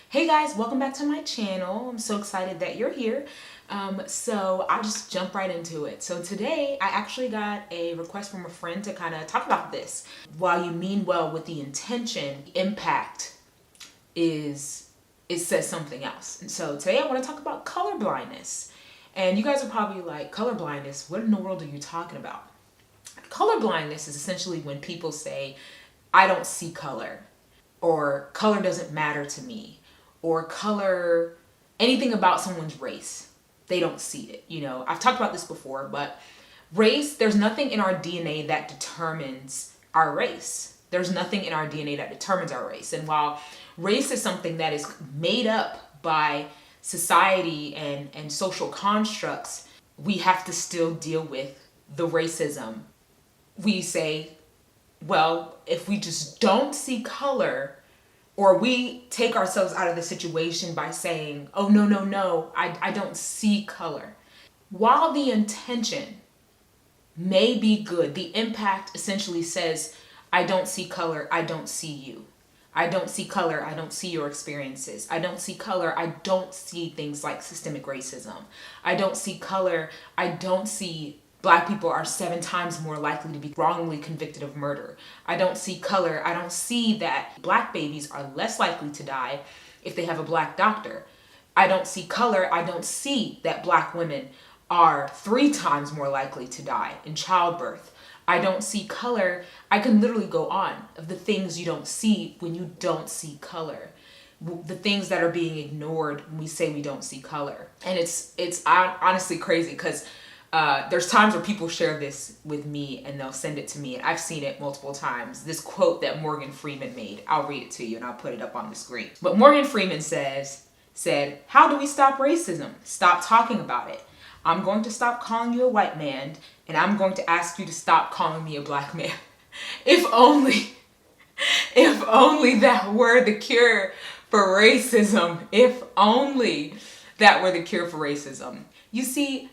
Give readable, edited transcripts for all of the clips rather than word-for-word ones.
Hey guys, welcome back to my channel. I'm so excited that you're here. So I'll just jump right into it. So today I actually got a request from a friend to kind of talk about this. While you mean well with the intention, the impact is, it says something else. And so today I want to talk about color blindness. And you guys are probably like, color blindness, what in the world are you talking about? Color blindness is essentially when people say, I don't see color, or color doesn't matter to me, or color, anything about someone's race. They don't see it. I've talked about this before, but race, there's nothing in our DNA that determines our race. There's nothing in our DNA that determines our race. And while race is something that is made up by society and social constructs, we have to still deal with the racism. We say, well, if we just don't see color, or we take ourselves out of the situation by saying, oh, no, I don't see color. While the intention may be good, the impact essentially says, I don't see color, I don't see you. I don't see color, I don't see your experiences. I don't see color, I don't see things like systemic racism. I don't see color, I don't see Black people are 7 times more likely to be wrongly convicted of murder. I don't see color. I don't see that Black babies are less likely to die if they have a Black doctor. I don't see color. I don't see that Black women are 3 times more likely to die in childbirth. I don't see color. I can literally go on of the things you don't see when you don't see color. The things that are being ignored when we say we don't see color. And it's honestly crazy because there's times where people share this with me and they'll send it to me, and I've seen it multiple times. This quote that Morgan Freeman made, I'll read it to you and I'll put it up on the screen. But Morgan Freeman said, how do we stop racism? Stop talking about it. I'm going to stop calling you a white man, and I'm going to ask you to stop calling me a Black man. If only that were the cure for racism. If only that were the cure for racism. You see,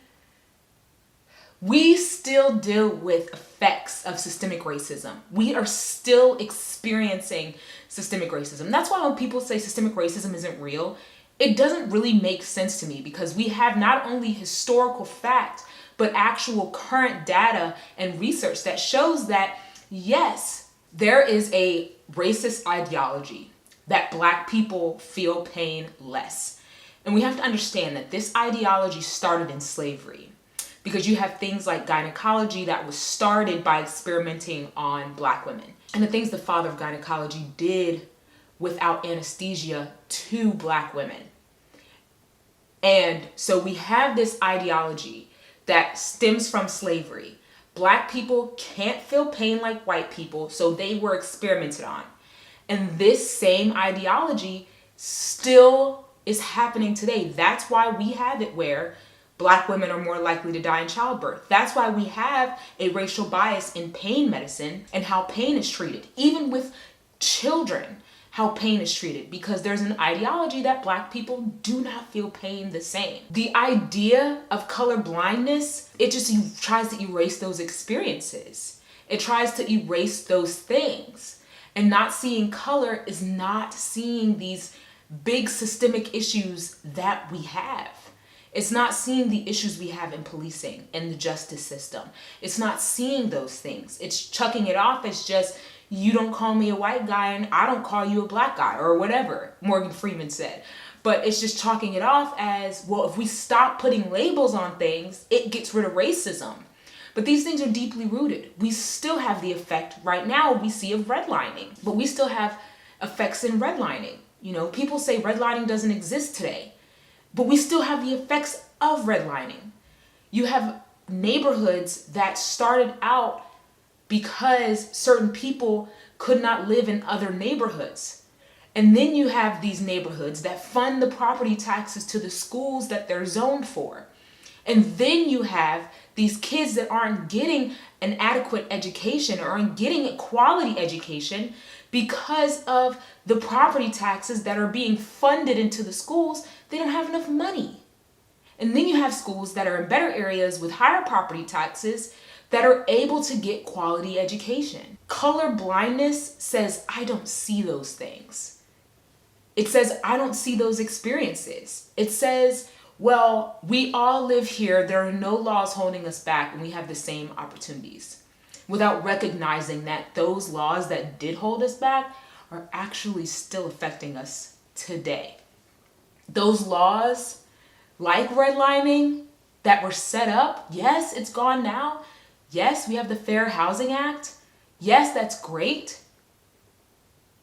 we still deal with effects of systemic racism. We are still experiencing systemic racism. That's why when people say systemic racism isn't real, it doesn't really make sense to me, because we have not only historical fact, but actual current data and research that shows that, yes, there is a racist ideology that Black people feel pain less. And we have to understand that this ideology started in slavery. Because you have things like gynecology that was started by experimenting on Black women. And the things the father of gynecology did without anesthesia to Black women. And so we have this ideology that stems from slavery. Black people can't feel pain like white people, so they were experimented on. And this same ideology still is happening today. That's why we have it where Black women are more likely to die in childbirth. That's why we have a racial bias in pain medicine and how pain is treated. Even with children, how pain is treated, because there's an ideology that Black people do not feel pain the same. The idea of color blindness, it just tries to erase those experiences. It tries to erase those things. And not seeing color is not seeing these big systemic issues that we have. It's not seeing the issues we have in policing and the justice system. It's not seeing those things. It's chucking it off as just, you don't call me a white guy and I don't call you a Black guy, or whatever Morgan Freeman said. But it's just chalking it off as, well, if we stop putting labels on things, it gets rid of racism. But these things are deeply rooted. We still have the effect right now we see of redlining, but we still have effects in redlining. People say redlining doesn't exist today. But we still have the effects of redlining. You have neighborhoods that started out because certain people could not live in other neighborhoods. And then you have these neighborhoods that fund the property taxes to the schools that they're zoned for. And then you have these kids that aren't getting an adequate education or aren't getting a quality education because of the property taxes that are being funded into the schools. They don't have enough money. And then you have schools that are in better areas with higher property taxes that are able to get quality education. Color blindness says, I don't see those things. It says, I don't see those experiences. It says, well, we all live here. There are no laws holding us back and we have the same opportunities. Without recognizing that those laws that did hold us back are actually still affecting us today. Those laws, like redlining, that were set up, yes, it's gone now. Yes, we have the Fair Housing Act. Yes, that's great.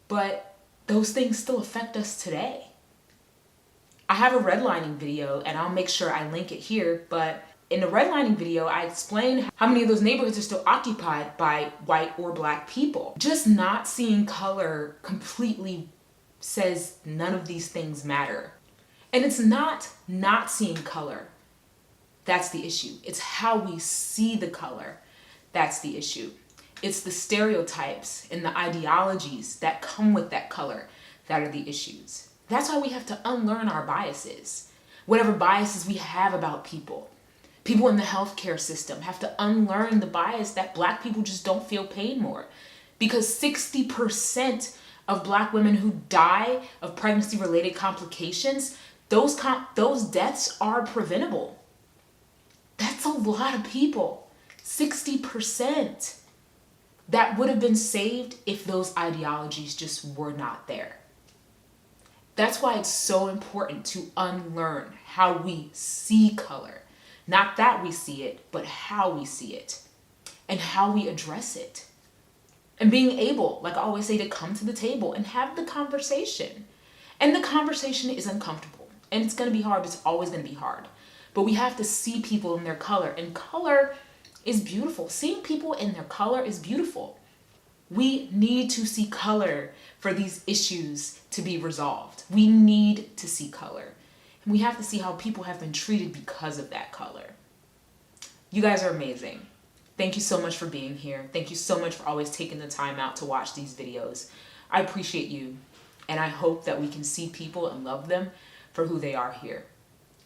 But those things still affect us today. I have a redlining video and I'll make sure I link it here, but in the redlining video, I explained how many of those neighborhoods are still occupied by white or black people. Just not seeing color completely says none of these things matter. And it's not seeing color that's the issue. It's how we see the color that's the issue. It's the stereotypes and the ideologies that come with that color that are the issues. That's why we have to unlearn our biases. Whatever biases we have about people. People in the healthcare system have to unlearn the bias that black people just don't feel pain more. Because 60% of black women who die of pregnancy-related complications, those deaths are preventable. That's a lot of people. 60% that would have been saved if those ideologies just were not there. That's why it's so important to unlearn how we see color. Not that we see it, but how we see it and how we address it. And being able, like I always say, to come to the table and have the conversation. And the conversation is uncomfortable and it's going to be hard. It's always going to be hard. But we have to see people in their color, and color is beautiful. Seeing people in their color is beautiful. We need to see color for these issues to be resolved. We need to see color. And we have to see how people have been treated because of that color. You guys are amazing. Thank you so much for being here. Thank you so much for always taking the time out to watch these videos. I appreciate you, and I hope that we can see people and love them for who they are here.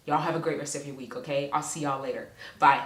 Y'all have a great rest of your week, okay? I'll see y'all later. Bye.